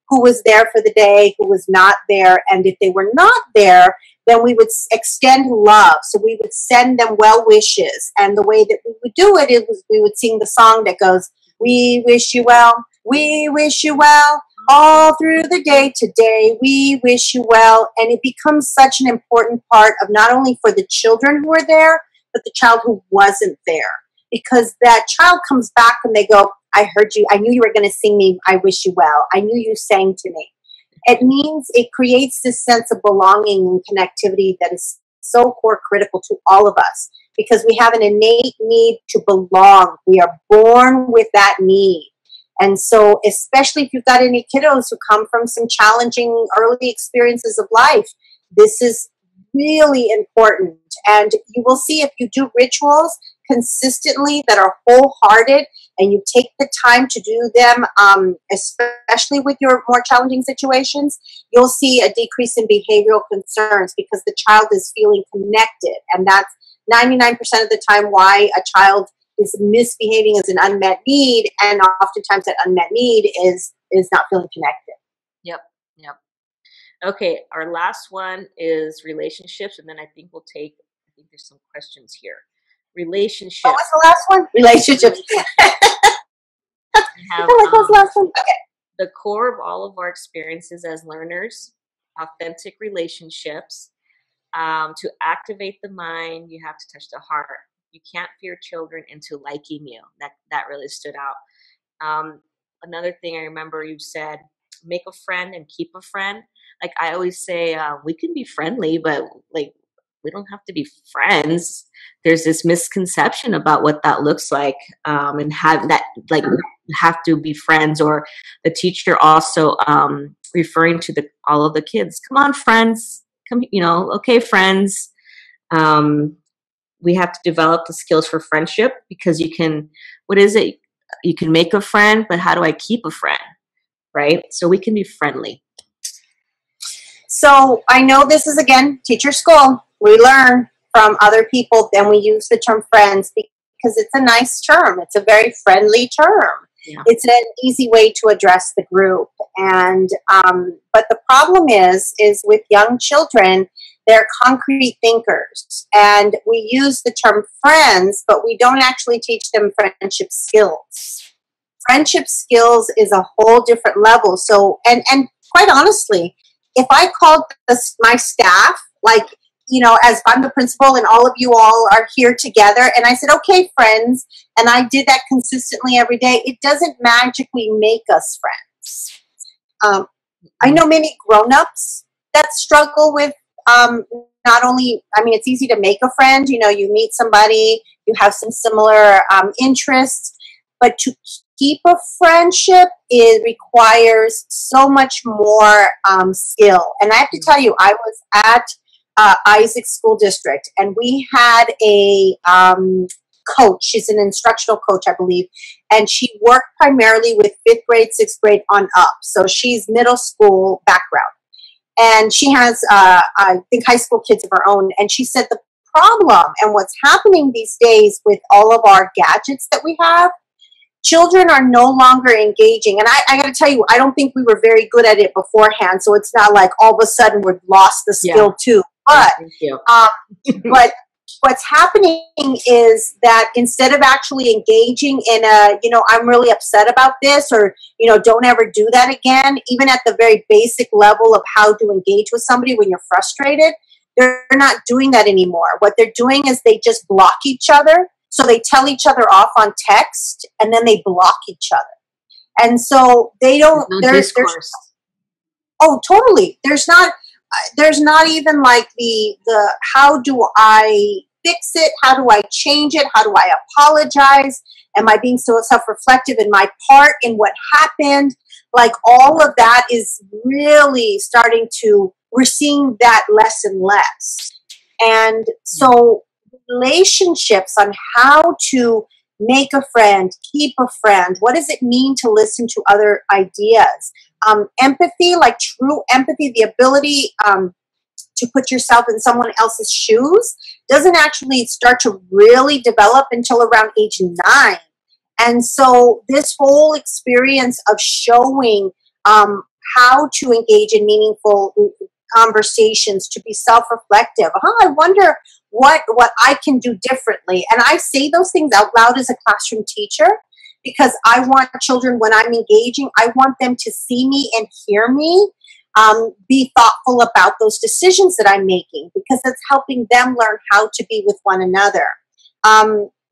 who was there for the day, who was not there. And if they were not there, then we would extend love. So we would send them well wishes. And the way that we would do it, we would sing the song that goes, we wish you well, we wish you well, all through the day today, we wish you well. And it becomes such an important part of not only for the children who are there, but the child who wasn't there. Because that child comes back and they go, I heard you, I knew you were going to sing me, I wish you well. I knew you sang to me. It means it creates this sense of belonging and connectivity that is so core critical to all of us, because we have an innate need to belong. We are born with that need. And so, especially if you've got any kiddos who come from some challenging early experiences of life, this is really important. And you will see, if you do rituals consistently that are wholehearted and you take the time to do them, especially with your more challenging situations, you'll see a decrease in behavioral concerns because the child is feeling connected. And that's 99% of the time why a child is misbehaving as an unmet need, and oftentimes that unmet need is not feeling connected. Yep. Okay, our last one is relationships, and then I think there's some questions here. Relationships. What was the last one? Relationships. What was the last one? Okay. The core of all of our experiences as learners, authentic relationships. To activate the mind, you have to touch the heart. You can't fear children into liking you. That really stood out. Another thing I remember you said, make a friend and keep a friend. Like I always say, we can be friendly, but like we don't have to be friends. There's this misconception about what that looks like, and have that like have to be friends. Or the teacher also referring to all of the kids. Come on, friends. Come, okay, friends. We have to develop the skills for friendship, because you can. What is it? You can make a friend, but how do I keep a friend? Right? So we can be friendly. So I know this is, again, teacher school. We learn from other people, then we use the term friends because it's a nice term. It's a very friendly term. Yeah. It's an easy way to address the group. And but the problem is with young children, they're concrete thinkers. And we use the term friends, but we don't actually teach them friendship skills. Friendship skills is a whole different level. So, and quite honestly, if I called my staff, like, as I'm the principal and all of you all are here together, and I said, okay, friends, and I did that consistently every day, it doesn't magically make us friends. I know many grown-ups that struggle with not only, it's easy to make a friend, you meet somebody, you have some similar interests, but to keep a friendship, it requires so much more skill. And I have to tell you, I was at Isaac School District, and we had a coach. She's an instructional coach, I believe, and she worked primarily with fifth grade, sixth grade on up. So she's middle school background, and she has, I think, high school kids of her own. And she said the problem and what's happening these days with all of our gadgets that we have, children are no longer engaging. And I got to tell you, I don't think we were very good at it beforehand. So it's not like all of a sudden we've lost the skill too. But, but what's happening is that instead of actually engaging in a, I'm really upset about this, or, don't ever do that again, even at the very basic level of how to engage with somebody when you're frustrated, they're not doing that anymore. What they're doing is they just block each other. So they tell each other off on text, and then they block each other. And so they don't, there's oh, totally. There's not even like the, how do I fix it? How do I change it? How do I apologize? Am I being so self-reflective in my part in what happened? Like all of that is really starting to, we're seeing that less and less. And so relationships on how to make a friend, keep a friend, what does it mean to listen to other ideas? Empathy, like true empathy, the ability to put yourself in someone else's shoes, doesn't actually start to really develop until around age 9. And so this whole experience of showing how to engage in meaningful conversations, to be self-reflective. I wonder what I can do differently. And I say those things out loud as a classroom teacher because I want children, when I'm engaging, I want them to see me and hear me, be thoughtful about those decisions that I'm making, because it's helping them learn how to be with one another.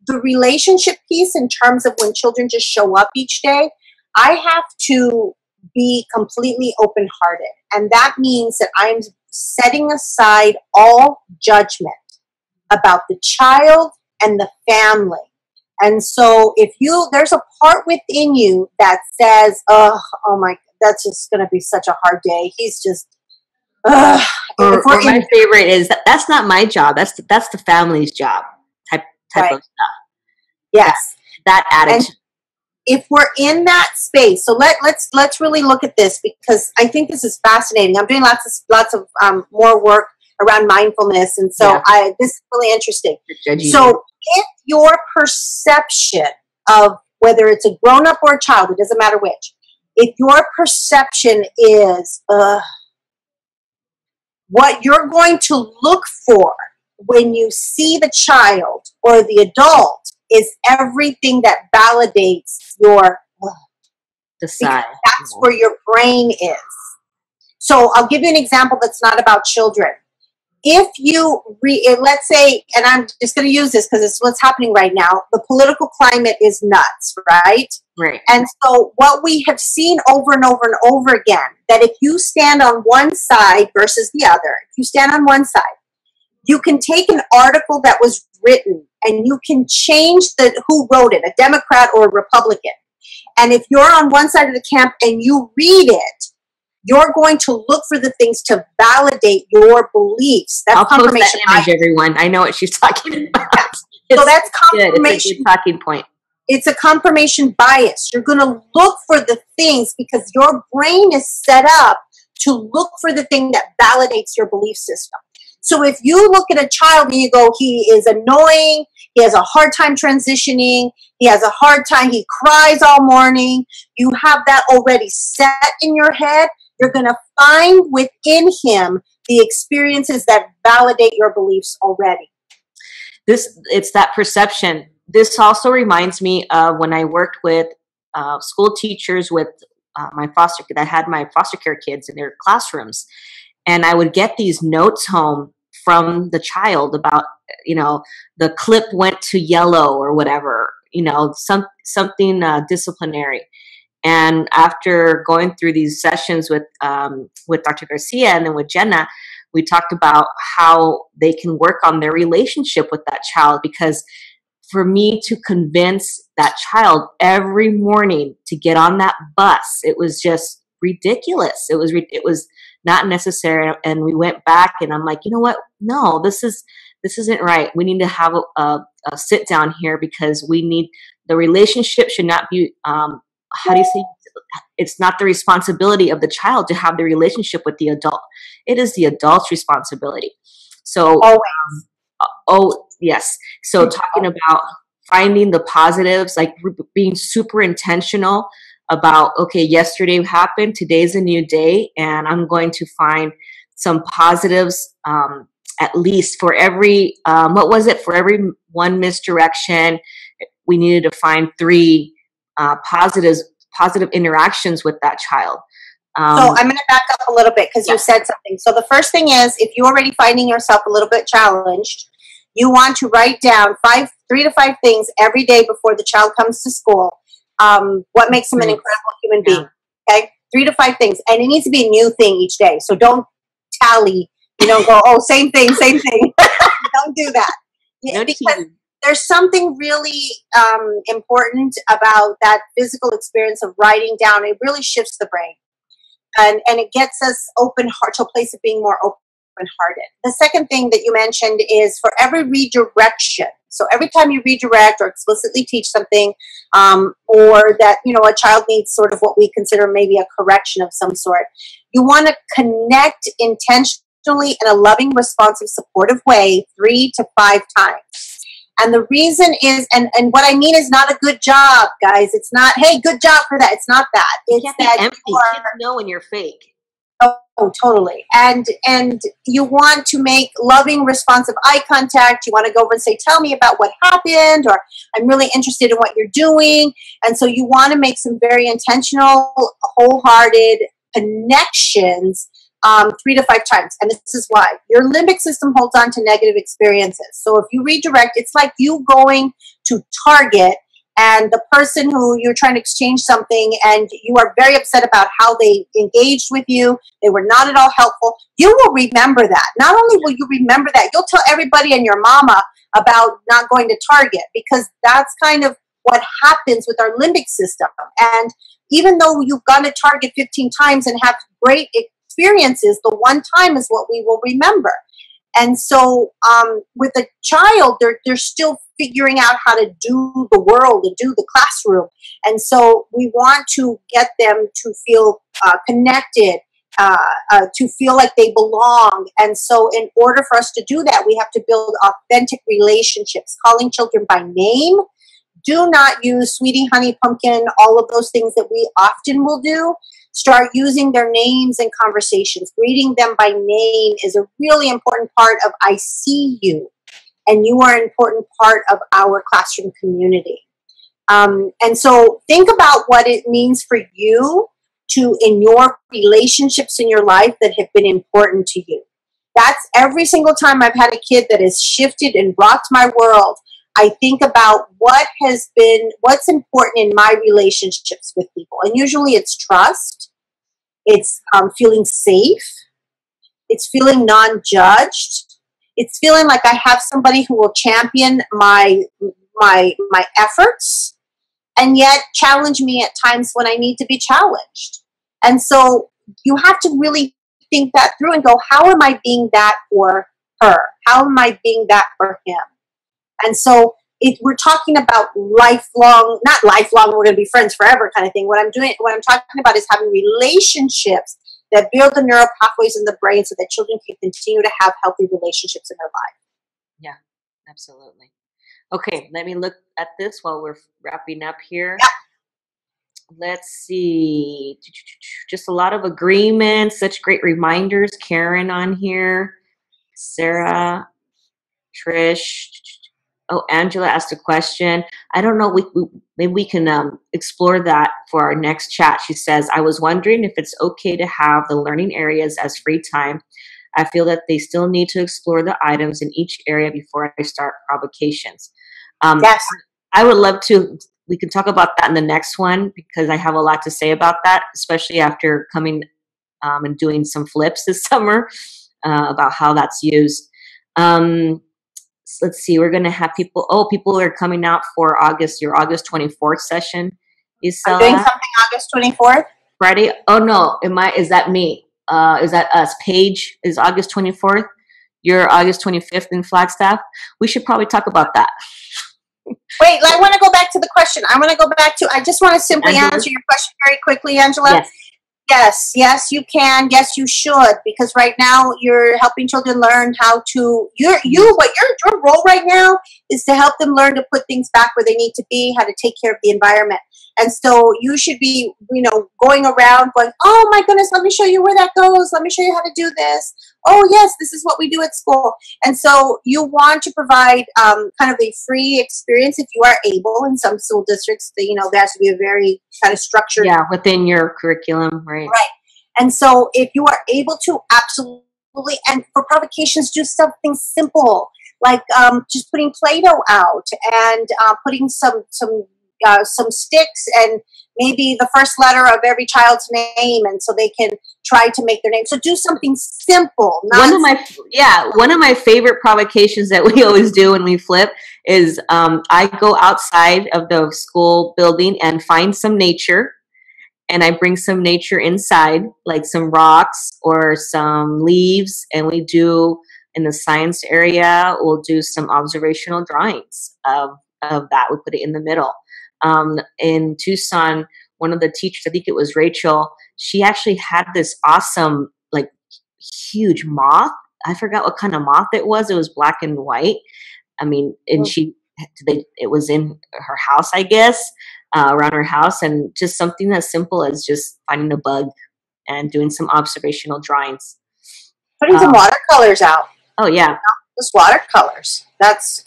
The relationship piece, in terms of when children just show up each day, I have to be completely open-hearted. And that means that I'm setting aside all judgment about the child and the family. And so if there's a part within you that says, oh my, that's just going to be such a hard day. He's just, or my favorite is that's not my job. That's the family's job type right. of stuff. Yes. That attitude. And if we're in that space, so let's really look at this, because I think this is fascinating. I'm doing lots of more work around mindfulness, and so this is really interesting. So if your perception of whether it's a grown-up or a child, it doesn't matter which, if your perception is what you're going to look for when you see the child or the adult is everything that validates your decide. That's where your brain is. So I'll give you an example that's not about children. If you let's say, and I'm just going to use this because it's what's happening right now, the political climate is nuts, right? Right. And so what we have seen over and over and over again, that if you stand on one side versus the other, if you stand on one side, you can take an article that was written and you can change who wrote it, a Democrat or a Republican. And if you're on one side of the camp and you read it, you're going to look for the things to validate your beliefs. That's I'll confirmation post that image, everyone. I know what she's talking about. So that's confirmation. It's a good talking point. It's a confirmation bias. You're going to look for the things because your brain is set up to look for the thing that validates your belief system. So if you look at a child and you go, he is annoying, he has a hard time transitioning, he has a hard time, he cries all morning, you have that already set in your head, you're going to find within him the experiences that validate your beliefs already. It's that perception. This also reminds me of when I worked with school teachers with I had my foster care kids in their classrooms, and I would get these notes home from the child about, the clip went to yellow or whatever, something disciplinary. And after going through these sessions with Dr. Garcia and then with Jenna, we talked about how they can work on their relationship with that child, because for me to convince that child every morning to get on that bus, it was just ridiculous. It was not necessary. And we went back, and I'm like, you know what? No, this isn't right. We need to have a sit down here, because we need, the relationship should not be, how do you say, it's not the responsibility of the child to have the relationship with the adult. It is the adult's responsibility. So, Always. oh, yes. So talking about finding the positives, like being super intentional about, okay, yesterday happened, today's a new day, and I'm going to find some positives, at least for every, what was it? For every one misdirection, we needed to find three positive interactions with that child. So I'm going to back up a little bit, because you said something. So the first thing is, if you're already finding yourself a little bit challenged, you want to write down 3 to 5 things every day before the child comes to school. What makes them an incredible human being? Okay, 3 to 5 things, and it needs to be a new thing each day. So don't tally. You don't go, oh, same thing, same thing. Don't do that. Because there's something really important about that physical experience of writing down. It really shifts the brain. And it gets us open heart to a place of being more open-hearted. The second thing that you mentioned is for every redirection. So every time you redirect or explicitly teach something, or that, you know, a child needs sort of what we consider maybe a correction of some sort, you want to connect intentionally in a loving, responsive, supportive way 3 to 5 times. And the reason is, and what I mean is not a good job, guys. It's not, hey, good job for that. It's not that. It's that empty. Kids know when you're fake. Oh, totally. And you want to make loving, responsive eye contact. You want to go over and say, tell me about what happened, or I'm really interested in what you're doing. And so you want to make some very intentional, wholehearted connections 3 to 5 times. And this is why. Your limbic system holds on to negative experiences. So if you redirect, it's like you going to Target, and the person who you're trying to exchange something, and you are very upset about how they engaged with you, they were not at all helpful, you will remember that. Not only will you remember that, you'll tell everybody and your mama about not going to Target, because that's kind of what happens with our limbic system. And even though you've gone to Target 15 times and have great experiences, the one time is what we will remember. And so with a child, they're still figuring out how to do the world and do the classroom. And so we want to get them to feel connected, to feel like they belong. And so in order for us to do that, we have to build authentic relationships, calling children by name. Do not use sweetie, honey, pumpkin, all of those things that we often will do. Start using their names in conversations. Greeting them by name is a really important part of I see you, and you are an important part of our classroom community. And so think about what it means for you to, in your relationships in your life that have been important to you. That's every single time I've had a kid that has shifted and rocked my world. I think about what's important in my relationships with people. And usually it's trust. It's feeling safe. It's feeling non-judged. It's feeling like I have somebody who will champion my efforts, and yet challenge me at times when I need to be challenged. And so you have to really think that through and go, how am I being that for her? How am I being that for him? And so we're talking about lifelong, not lifelong, we're going to be friends forever kind of thing. What I'm talking about is having relationships that build the neural pathways in the brain so that children can continue to have healthy relationships in their life. Yeah, absolutely. Okay, let me look at this while we're wrapping up here. Yeah. Let's see. Just a lot of agreements, such great reminders. Karen on here. Sarah, Trish. Oh, Angela asked a question. I don't know. Maybe we can explore that for our next chat. She says, I was wondering if it's okay to have the learning areas as free time. I feel that they still need to explore the items in each area before I start provocations. Yes. I would love to. We can talk about that in the next one, because I have a lot to say about that, especially after coming and doing some flips this summer about how that's used. let's see, we're going to have people. Oh, people are coming out for your August 24th session. I'm doing Isela. something August 24th. Friday. Oh no, is that me? Is that us? Paige is August 24th. You're August 25th in Flagstaff. We should probably talk about that. Wait, I want to go back to the question. I just want to simply Angela? answer your question very quickly, Angela. Yes. Yes, you can. Yes, you should. Because right now you're helping children learn how to, your role right now is to help them learn to put things back where they need to be, how to take care of the environment. And so you should be, going around going, oh my goodness, let me show you where that goes. Let me show you how to do this. Oh yes, this is what we do at school. And so you want to provide kind of a free experience if you are able. In some school districts, there has to be a very kind of structured. Yeah, within your curriculum, right? Right. And so if you are able to, absolutely, and for provocations, do something simple like just putting Play-Doh out and putting some sticks and maybe the first letter of every child's name, and so they can try to make their name. So do something simple. One of my favorite provocations that we always do when we flip is I go outside of the school building and find some nature, and I bring some nature inside, like some rocks or some leaves, and we do in the science area, we'll do some observational drawings of that. We put it in the middle. In Tucson, one of the teachers, I think it was Rachel, she actually had this awesome, like, huge moth. I forgot what kind of moth it was. It was black and white. I mean, and it was in her house, I guess, around her house, and just something as simple as just finding a bug and doing some observational drawings. Putting some watercolors out. Oh yeah, just watercolors. That's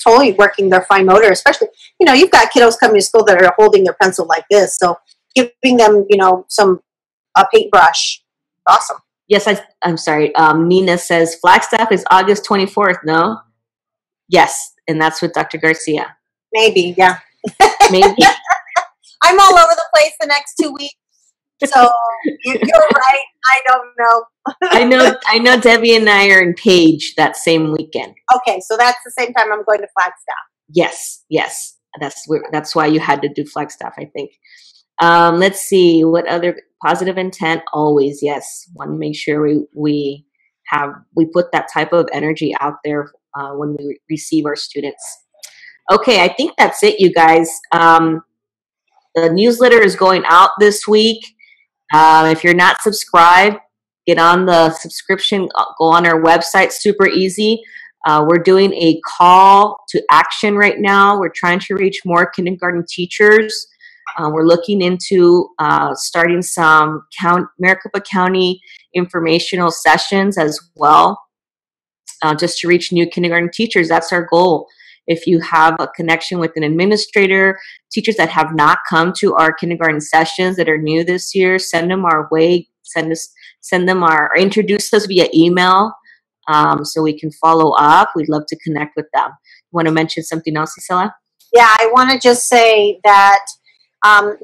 totally working their fine motor, especially, you've got kiddos coming to school that are holding their pencil like this. So giving them, a paintbrush. Awesome. Yes, I'm sorry. Nina says Flagstaff is August 24th. No? Yes. And that's with Dr. Garcia. Maybe. Yeah. Maybe. I'm all over the place the next 2 weeks. So you're right. I don't know. I know Debbie and I are in Page that same weekend. Okay. So that's the same time I'm going to Flagstaff. Yes. That's why you had to do Flagstaff, I think. Let's see what other positive intent. Always. Yes. Want to make sure we put that type of energy out there when we receive our students. Okay. I think that's it, you guys. The newsletter is going out this week. If you're not subscribed, get on the subscription, go on our website, super easy. We're doing a call to action right now. We're trying to reach more kindergarten teachers. We're looking into starting some Maricopa County informational sessions as well, just to reach new kindergarten teachers. That's our goal. If you have a connection with an administrator, teachers that have not come to our kindergarten sessions that are new this year, send them our way. Introduce us via email so we can follow up. We'd love to connect with them. You want to mention something else, Isela? Yeah, I want to just say that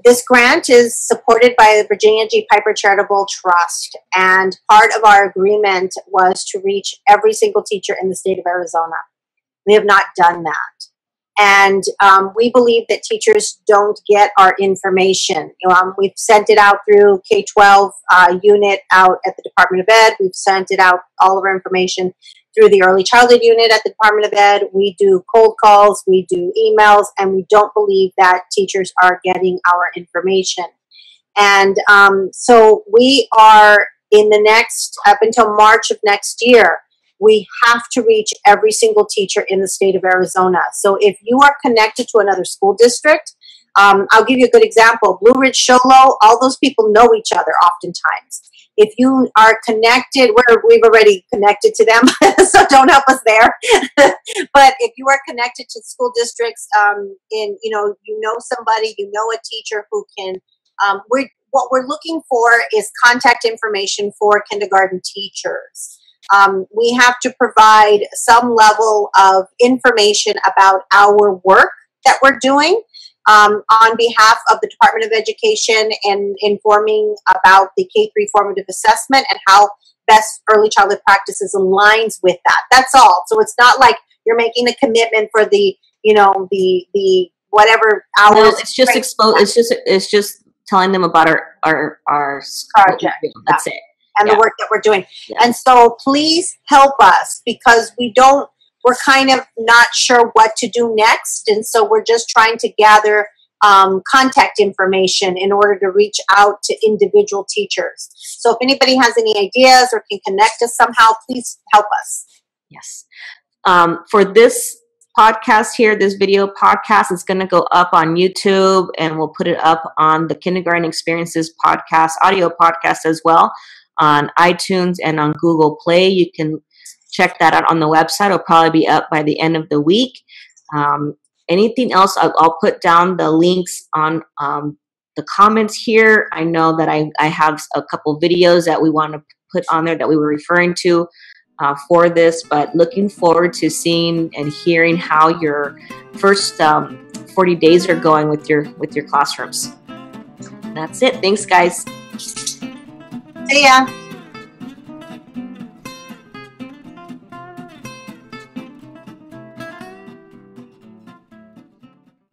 this grant is supported by the Virginia G. Piper Charitable Trust, and part of our agreement was to reach every single teacher in the state of Arizona. We have not done that. And we believe that teachers don't get our information. We've sent it out through K-12 unit out at the Department of Ed. We've sent it out, all of our information, through the early childhood unit at the Department of Ed. We do cold calls, we do emails, and we don't believe that teachers are getting our information. And so we are in the next, up until March of next year, we have to reach every single teacher in the state of Arizona. So if you are connected to another school district, I'll give you a good example. Blue Ridge, Sholo, all those people know each other oftentimes. If you are connected, we've already connected to them, so don't help us there. But if you are connected to school districts, you know somebody, you know a teacher who can, what we're looking for is contact information for kindergarten teachers. We have to provide some level of information about our work that we're doing on behalf of the Department of Education, and informing about the K-3 formative assessment and how best early childhood practices aligns with that. That's all. So it's not like you're making a commitment for the, you know, the whatever hours. No, it's just it's just telling them about our project. That's it. And the work that we're doing. Yeah. And so please help us, because we're kind of not sure what to do next. And so we're just trying to gather contact information in order to reach out to individual teachers. So if anybody has any ideas or can connect us somehow, please help us. Yes. For this podcast here, this video podcast is going to go up on YouTube, and we'll put it up on the Kindergarten Experiences podcast, audio podcast as well, on iTunes and on Google Play. You can check that out on the website. It'll probably be up by the end of the week. Anything else, I'll put down the links on the comments here. I know that I have a couple videos that we want to put on there that we were referring to for this, but looking forward to seeing and hearing how your first 40 days are going with your classrooms. That's it. Thanks, guys. See ya.